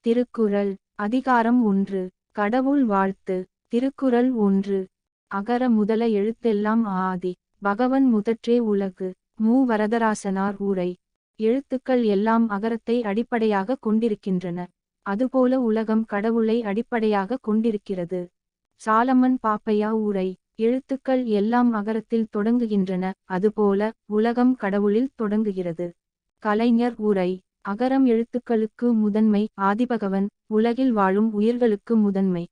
திருக்குறள் அதிகாரம் 1. கடவுள் வாழ்த்து. திருக்குறள் 1. அகர முதல எழுத்தெல்லாம் ஆதி பகவன் முதற்றே உலகு. மு. வரதராசனார் உரை. எழுத்துக்கள் எல்லாம் அகரத்தை அடிப்படையாக கொண்டிருக்கின்றன. அதுபோல உலகம் கடவுளை அடிப்படையாக கொண்டிருக்கிறது. சாலமன் பாப்பையா உரை. எழுத்துக்கள் எல்லாம் அகரத்தில் தொடங்குகின்றன, அதுபோல உலகம் கடவுளில் தொடங்குகிறது. கலைஞர் உரை. அகரம் எழுத்துக்களுக்கு முதன்மை, ஆதிபகவன், உலகில் வாழும் உயிர்களுக்கு முதன்மை.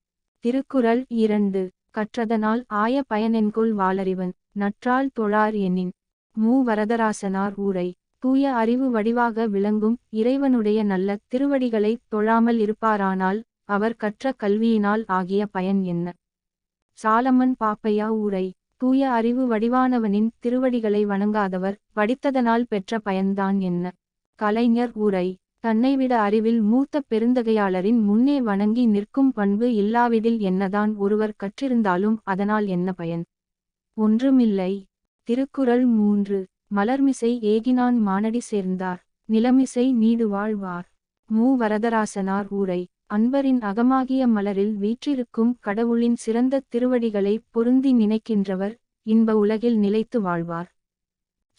திருக்குறள் 2. கற்றதனால் ஆய பயனென்கொல் வாளறிவன், நற்றால் தொழார் எனின். மு. வரதராசனார் உரை. தூய அறிவு வடிவாக விளங்கும் இறைவனுடைய நல்ல திருவடிகளை தொழாமல் இருப்பாரானால் அவர் கற்ற கல்வியினால் ஆகிய பயன் என்ன? சாலமன் பாப்பையா உரை. தூய அறிவு வடிவானவனின் திருவடிகளை வணங்காதவர் படித்ததனால் பெற்ற பயன்தான் என்ன? கலைஞர் உரை. தன்னைவிட அறிவில் மூத்த பெருந்தகையாளரின் முன்னே வணங்கி நிற்கும் பண்பு இல்லாவிடில் என்னதான் ஒருவர் கற்றிருந்தாலும் அதனால் என்ன பயன்? ஒன்றுமில்லை. திருக்குறள் 3. மலர்மிசை ஏகினான் மானடி சேர்ந்தார், நிலமிசை நீடு வாழ்வார். மு. வரதராசனார் உரை. அன்பரின் அகமாகிய மலரில் வீற்றிருக்கும் கடவுளின் சிறந்த திருவடிகளை பொருந்தி நினைக்கின்றவர் இன்ப உலகில் நிலைத்து வாழ்வார்.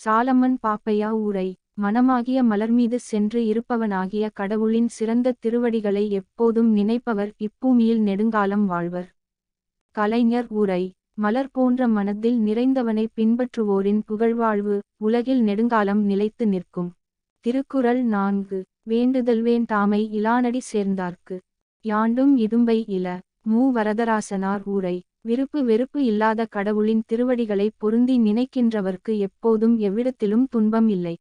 சாலமன் பாப்பையா உரை. மனமாகிய மலர்மீது சென்று இருப்பவனாகிய கடவுளின் சிறந்த திருவடிகளை எப்போதும் நினைப்பவர் இப்பூமியில் நெடுங்காலம் வாழ்வர். கலைஞர் உரை. மலர் போன்ற மனத்தில் நிறைந்தவனை பின்பற்றுவோரின் புகழ்வாழ்வு உலகில் நெடுங்காலம் நிலைத்து நிற்கும். திருக்குறள் 4. வேண்டுதல் வேண்டாமை இலானடி சேர்ந்தார்க்கு, யாண்டும் இடும்பை இல. மு. வரதராசனார் உரை. விருப்பு வெறுப்பு இல்லாத கடவுளின் திருவடிகளை பொருந்தி நினைக்கின்றவர்க்கு எப்போதும் எவ்விடத்திலும் துன்பம் இல்லை.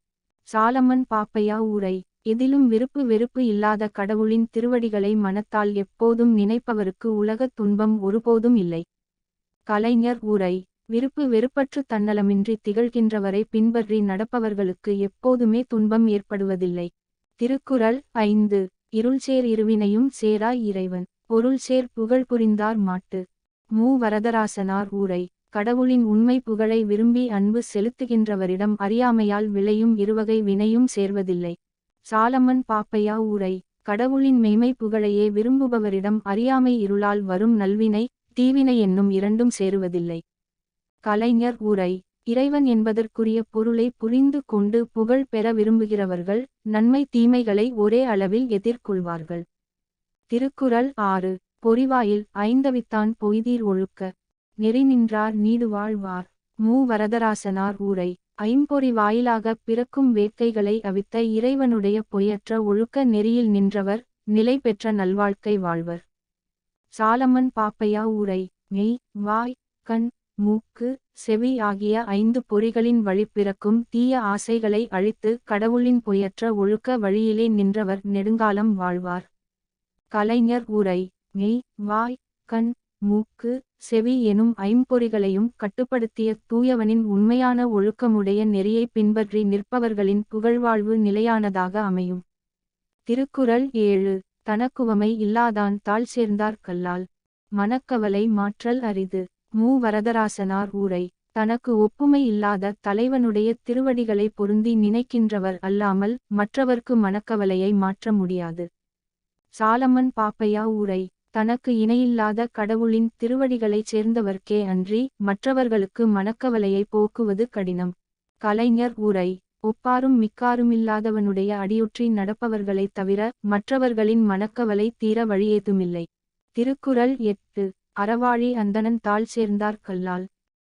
சாலமன் பாப்பையா உரை. எதிலும் விருப்பு வெறுப்பு இல்லாத கடவுளின் திருவடிகளை மனத்தால் எப்போதும் நினைப்பவருக்கு உலகத் துன்பம் ஒருபோதும் இல்லை. கலைஞர் உரை. விருப்பு வெறுப்பற்று தன்னலமின்றி திகழ்கின்றவரை பின்பற்றி நடப்பவர்களுக்கு எப்போதுமே துன்பம் ஏற்படுவதில்லை. திருக்குறள் 5. இருள்சேர் இருவினையும் சேரா இறைவன், பொருள்சேர் புகழ் புரிந்தார் மாட்டு. மு. வரதராசனார் உரை. கடவுளின் உண்மை புகழை விரும்பி அன்பு செலுத்துகின்றவரிடம் அறியாமையால் விளையும் இருவகை வினையும் சேர்வதில்லை. சாலமன் பாப்பையா உரை. கடவுளின் மெய்மை புகழையே விரும்புபவரிடம் அறியாமை இருளால் வரும் நல்வினை தீவினை என்னும் இரண்டும் சேருவதில்லை. கலைஞர் உரை. இறைவன் என்பதற்குரிய பொருளை புரிந்து கொண்டு புகழ் பெற விரும்புகிறவர்கள் நன்மை தீமைகளை ஒரே அளவில் எதிர்கொள்வார்கள். திருக்குறள் 6. பொறிவாயில் ஐந்தவித்தான் பொய்தீர் ஒழுக்க, நெறி நின்றார் நீடு வாழ்வார். மு. வரதராசனார் உரை. ஐம்பொறி வாயிலாக பிறக்கும் வேட்கைகளை அவித்த இறைவனுடைய பொய்யற்ற ஒழுக்க நெறியில் நின்றவர் நிலை பெற்ற நல்வாழ்க்கை வாழ்வர். சாலமன் பாப்பையா உரை. மெய், வாய், கண், மூக்கு, செவி ஆகிய 5 பொறிகளின் வழி பிறக்கும் தீய ஆசைகளை அழித்து கடவுளின் பொய்யற்ற ஒழுக்க வழியிலே நின்றவர் நெடுங்காலம் வாழ்வார். கலைஞர் உரை. மெய், வாய், கண், மூக்கு, செவி எனும் ஐம்பொறிகளையும் கட்டுப்படுத்திய தூயவனின் உண்மையான ஒழுக்கமுடைய நெறியை பின்பற்றி நிற்பவர்களின் புகழ்வாழ்வு நிலையானதாக அமையும். திருக்குறள் 7. தனக்குவமை இல்லாதான் தாழ் சேர்ந்தார் கல்லால், மனக்கவலை மாற்றல் அரிது. மு. வரதராசனார் உரை. தனக்கு ஒப்புமை இல்லாத தலைவனுடைய திருவடிகளை பொருந்தி நினைக்கின்றவர் அல்லாமல் மற்றவர்க்கு மனக்கவலையை மாற்ற முடியாது. சாலமன் பாப்பையா உரை. தனக்கு இணையில்லாத கடவுளின் திருவடிகளைச் சேர்ந்தவர்க்கே அன்றி மற்றவர்களுக்கு மனக்கவலையை போக்குவது கடினம். கலைஞர் உரை. ஒப்பாரும் மிக்காருமில்லாதவனுடைய அடியொற்றி நடப்பவர்களைத் தவிர மற்றவர்களின் மனக்கவலை தீர வழியேதுமில்லை. திருக்குறள் 8. அறவாழி அந்தணன் தாழ் சேர்ந்தார் கல்லால்,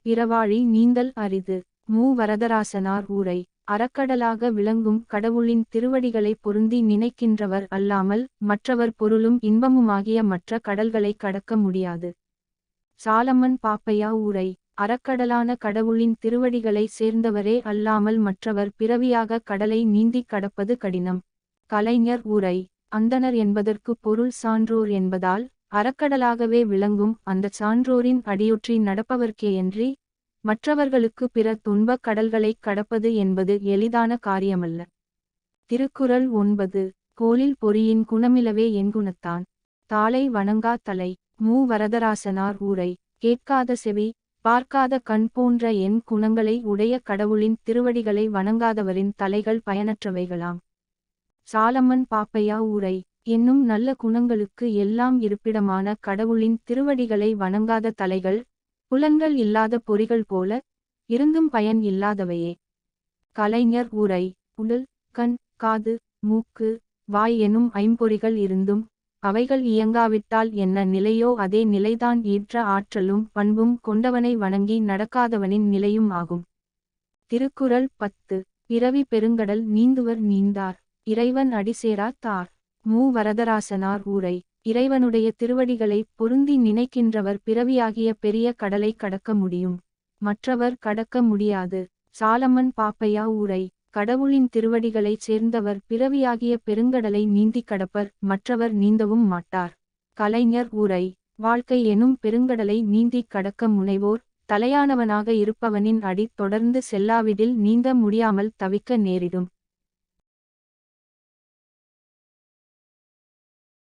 பிறவாழி நீந்தல் அரிது. மு. வரதராசனார் உரை. அறக்கடலாக விளங்கும் கடவுளின் திருவடிகளை பொருந்தி நினைக்கின்றவர் அல்லாமல் மற்றவர் பொருளும் இன்பமுமாகிய மற்ற கடல்களை கடக்க முடியாது. சாலமன் பாப்பையா உரை. அறக்கடலான கடவுளின் திருவடிகளை சேர்ந்தவரே அல்லாமல் மற்றவர் பிறவியாக கடலை நீந்தி கடப்பது கடினம். கலைஞர் உரை. அந்தணர் என்பதற்கு பொருள் சான்றோர் என்பதால் அறக்கடலாகவே விளங்கும் அந்த சான்றோரின் அடியொற்றி நடப்பவர்க்கேயன்றி மற்றவர்களுக்கு பிற துன்பக் கடல்களை கடப்பது என்பது எளிதான காரியமல்ல. திருக்குறள் 9. கோலில் பொறியின் குணமிலவே என் குணத்தான், தாளை வணங்கா தலை. மு. வரதராசனார் உரை. கேட்காத செவி, பார்க்காத கண் போன்ற என் குணங்களை உடைய கடவுளின் திருவடிகளை வணங்காதவரின் தலைகள் பயனற்றவைகளாம். சாலமன் பாப்பையா உரை. என்னும் நல்ல குணங்களுக்கு எல்லாம் இருப்பிடமான கடவுளின் திருவடிகளை வணங்காத தலைகள் புலன்கள் இல்லாத பொறிகள் போல இருந்தும் பயன் இல்லாதவையே. கலைஞர் உரை. உடல், கண், காது, மூக்கு, வாய் எனும் ஐம்பொறிகள் இருந்தும் அவைகள் இயங்காவிட்டால் என்ன நிலையோ அதே நிலைதான் ஈற்ற ஆற்றலும் பண்பும் கொண்டவனை வணங்கி நடக்காதவனின் நிலையும் ஆகும். திருக்குறள் 10. பிறவி பெருங்கடல் நீந்துவர் நீந்தார் இறைவன் அடிசேரா தார். மு. வரதராசனார் உரை. இறைவனுடைய திருவடிகளை பொருந்தி நினைக்கின்றவர் பிறவியாகிய பெரிய கடலை கடக்க முடியும். மற்றவர் கடக்க முடியாது. சாலமன் பாப்பையா உரை. கடவுளின் திருவடிகளைச் சேர்ந்தவர் பிறவியாகிய பெருங்கடலை நீந்தி கடப்பர், மற்றவர் நீந்தவும் மாட்டார். கலைஞர் உரை. வாழ்க்கை எனும் பெருங்கடலை நீந்திக் கடக்க முனைவோர், தலையானவனாக இருப்பவனின் அடி தொடர்ந்து செல்லாவிடில் நீந்த முடியாமல் தவிக்க நேரிடும்.